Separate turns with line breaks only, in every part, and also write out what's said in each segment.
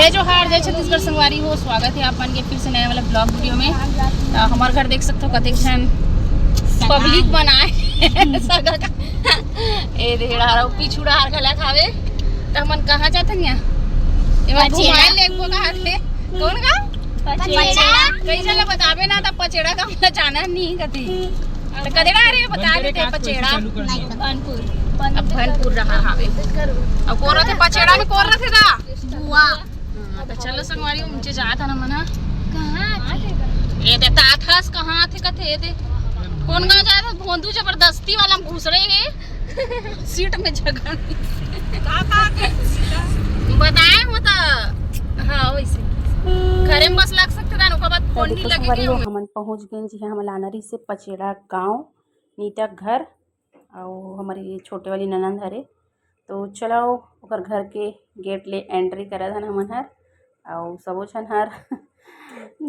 जय जोहार, जय छत्तीसगढ़ संगवारी हो। स्वागत है आप मन के फिर से नए वाला ब्लॉग वीडियो में। तो हमारे घर देख सकते हो कतेक छन पब्लिक बनाए सगा का ए देड़ा पिछुड़ा हार गला खावे। तो हमन कहाँ जात हन यहाँ घुमाए लेको कहा थे कौन का पचेड़ा कई जगह बतावे ना तो पचेड़ा का हमला जाना नहीं कती तो कदेड़ा रे बता देते पचेड़ा भनपुर रहा हावे अब कोरा थे पचेड़ा में कोरा थे दा बुआ तो चलो संगवारी मुझे जात ना मना कहां ए ते ताथस कहां थे कथे दे कौन गांव जाए था भोंदू जबरदस्ती वाला घुस रहे हैं सीट में जगह का बताए हो तो हां वैसे घरे में बस लग सकते था ओकर बाद फोन नहीं लगेगा।
हमन पहुंच गए जी हम लानरी से पचेड़ा गांव नीता घर और हमारी छोटे वाली ननंद हरे। तो चलो ओकर घर के गेट ले एंट्री करा था हमन हर और सबो छन हर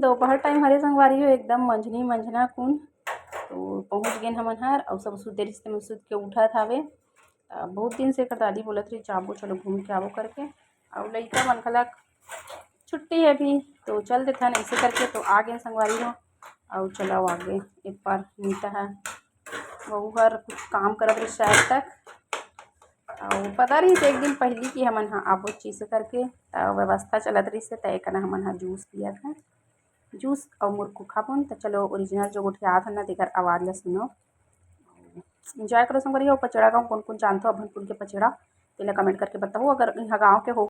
दोपहर टाइम हरे संगवारी हो एकदम मंझनी मंझना कुन तो पहुंच गए हमन हर और सब सुते रिश्ते में सुत के उठा थावे। बहुत दिन से कर दादी बोलत रही जाबो चलो घूम के आवो करके और लइका मन खलक छुट्टी है अभी तो चल देता ना ऐसे करके तो आ गए संगवारी हो और चलो आगे एक बार नीता है वो घर कुछ काम करत रही शायद तक और पता रही से एक दिन पहली कि हमन हाँ आबो चीज़ करके व्यवस्था चलत रही से तय करना हमन हाँ जूस पिया था जूस और मुर्कू खाबन। तो चलो ओरिजिनल जो गोठे आ था ना देकर आवाज़ ला सुनो इंजॉय करो संगवारी हो। पचेड़ा गाँव कौन कौन जानते हो भनपुर के पचेड़ा तेला कमेंट करके बताओ अगर यहाँ गाँव के हो।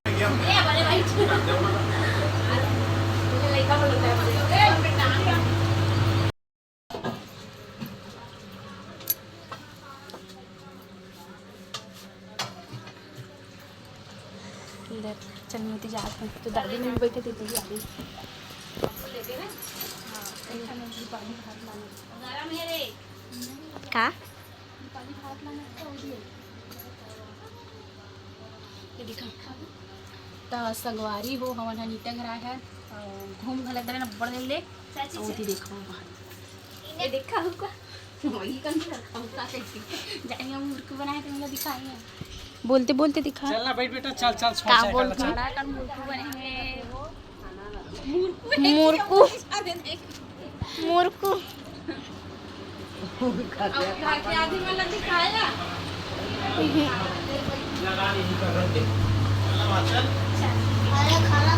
चल मैं जात हूँ तो दादी में बैठे थे दादी
का
तो संगवारी हो हमन हा नीता घर आए है घूम घले करे न बड़ ले औती देखो बाहर
ये देखा हुआ
वही कन रखा हुआ कैसे जाएंगे हम मुर्कू बनाए थे मतलब दिखाएंगे बोलते बोलते दिखा
चलना बैठ बेटा चल चल
का बोल खड़ा कर मुर्कू बने हैं
मुर्कू मुर्कू
के आदमी वाला दिखाएगा
अरे खाना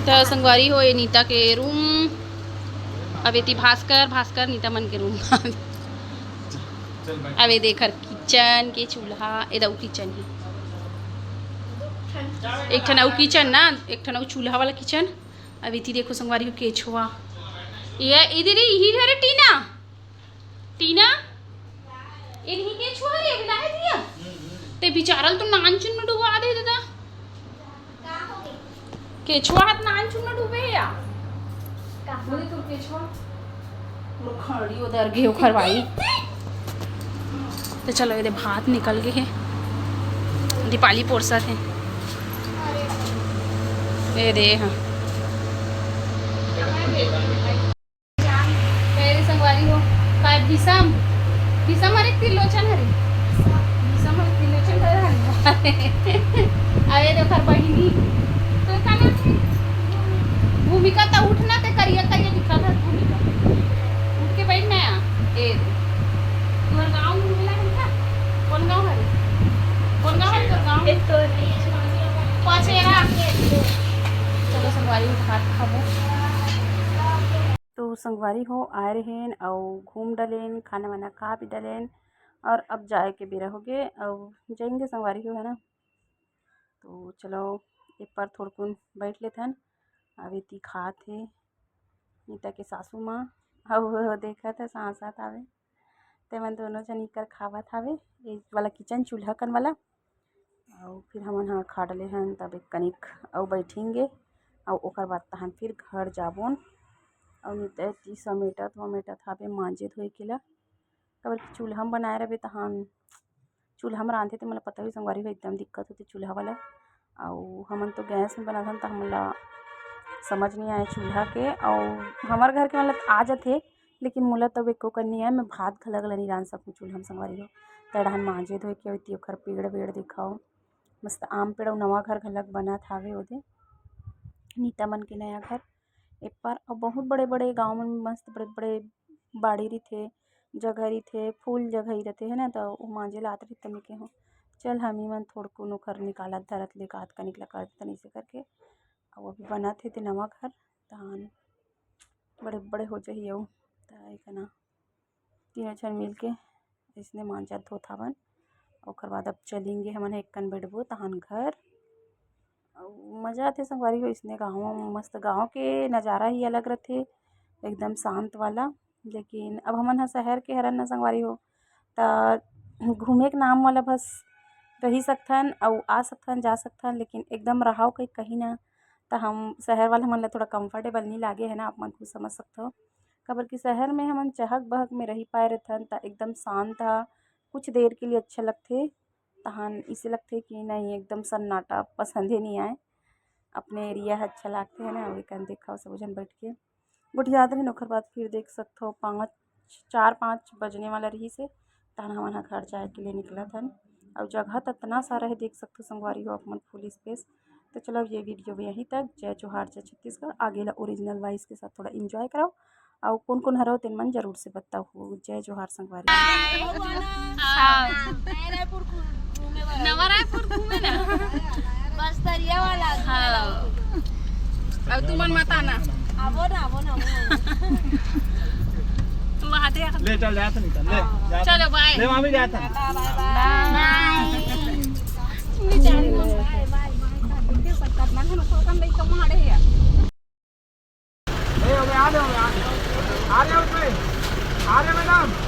तो संगवारी हो ये नीता के रूम अब ये भास्कर नीता मन के रूम अब ये देखर किचन के चूल्हा ये दऊ किचन ही एक ठन अउ किचन ना एक ठन अउ चूल्हा वाला किचन। अब इति देखो संगवारी हो केछुआ ये इधर ही रे टीना टीना इन्हीं केछुआ रे बिलाए दिया ते बिचारल तो नानचुन में डुबा दे दादा केछुआ हाथ नानचुन में डूबे या बोले तो केछुआ लोग खड़ी उधर घेव खरवाई। तो चलो ये भात निकल गए हैं दीपाली पोरसा थे ये दे हाँ संगवारी हो काय दिसम हरे तिलोचन हरे दिसम हरे तिलोचन हरे अरे देखो बहिनी तो काना भूमिका तो उठना ते करिया का ये दिखा था भूमिका उठ के बैठ ना ए तुम्हारा गांव मिला है क्या कौन गांव है तो गांव तो पचेड़ा चलो संगवारी भात खाबो। तो संगवारी हो आए रहें और घूम डलेन खाना वाना खा भी डलेन और अब जाए के बेरा हो गए और जाएंगे संगवारी हो है ना। तो चलो एक बार थोड़कुन बैठ लेते हैं अब इतनी खा थे नीता के सासू माँ और देखा था साथ साथ आवे ते मन दोनों जन कर खावा थावे एक वाला किचन चूल्हा कन वाला और फिर हमन हाँ खा डले हैं तब एक कनिक और बैठेंगे और ओकर बाद तहन फिर घर जाबोन और नीता समेटा थावे मांजे धोए के ला कबर चूल्हा में बनाए रहे तहन चूल्हा में रांधे तो मतलब पता भी संगवारी हो एकदम दिक्कत होती चूल्हा वाला और हमन तो गैस में बना था तो हमला समझ नहीं आए चूल्हा के और हमारे घर के मतलब आ जाते लेकिन मोला तब एको करनी है मैं भात घलग नहीं रांध सकूँ चूल्हा में संगवारी हो
तड़हन मांजे धोए के होती ओखर पेड़ वेड़ दिखाओ मस्त आम पेड़ अउ नवा घर घलक बनत हावे ओदे नीता मन के नया घर ए पार अउ बहुत बड़े बड़े गाँव मन में मस्त बड़े बड़े बाड़ी रहिथे जगह रहिथे फूल जगह ही रहिथे है ना तो ओ मांजे ला आत रही तमी के हो चल हमी मन थोड़को ओखर निकालत धरत ले कात का निकला कर तनी से करके अउ अभी बनत हे ते नवा घर तहन बड़े बड़े हो जाही अउ त एकना तीनों झन मिल के इसने मांजत धोत हवन ओकर बाद अब चलेंगे हमन एक कन बैठबो तहन घर अउ मजा आथे संगवारी हो इसने गाँव मस्त गाँव के नज़ारा ही अलग रथे एकदम शांत वाला लेकिन अब हमन ह शहर के हरन न संगवारी हो त घूमे के नाम वाला बस रही सकथन अउ आ सकथन जा सकथन लेकिन एकदम रहाव कहीं ना तो हम शहर वाला हमन ला थोड़ा कंफर्टेबल नहीं लागे है ना आप मन कुछ समझ सकथो काबर कि शहर में हमन चहक बहक में रही पाए रहथन त एकदम शांत ह कुछ देर के लिए अच्छा लगथे तहन इसे लगथे कि नहीं एकदम सन्नाटा पसंदे नहीं आए अपने एरिया अच्छा लागथे है ना वही कन देखा सब जन बैठ के गोठियात रहे ओखर बाद फिर देख सकथो 4-5 बजने वाला रही से तहन हमन ह घर जाए के लिए निकलत हन और जगह तो इतना सारा है देख सकते हो संगवारी हो अपन फुल स्पेस। तो चलो ये वीडियो भी यहीं तक। जय जोहार जय छत्तीसगढ़। आगे ला ओरिजिनल वॉइस के साथ थोड़ा एंजॉय कराओ और कौन कौन हरो तेन मन जरूर से बताओ हो। जय जोहार संगवारी।
नवा रायपुर घूमे ना
बस दरिया वाला
अब तू मन मत आना।
आवो ना
तू वहाँ दे
ले चल जाता नहीं ले जा
चलो बाय
ले वहां भी जाता
बाय।
आ रहे मैडम।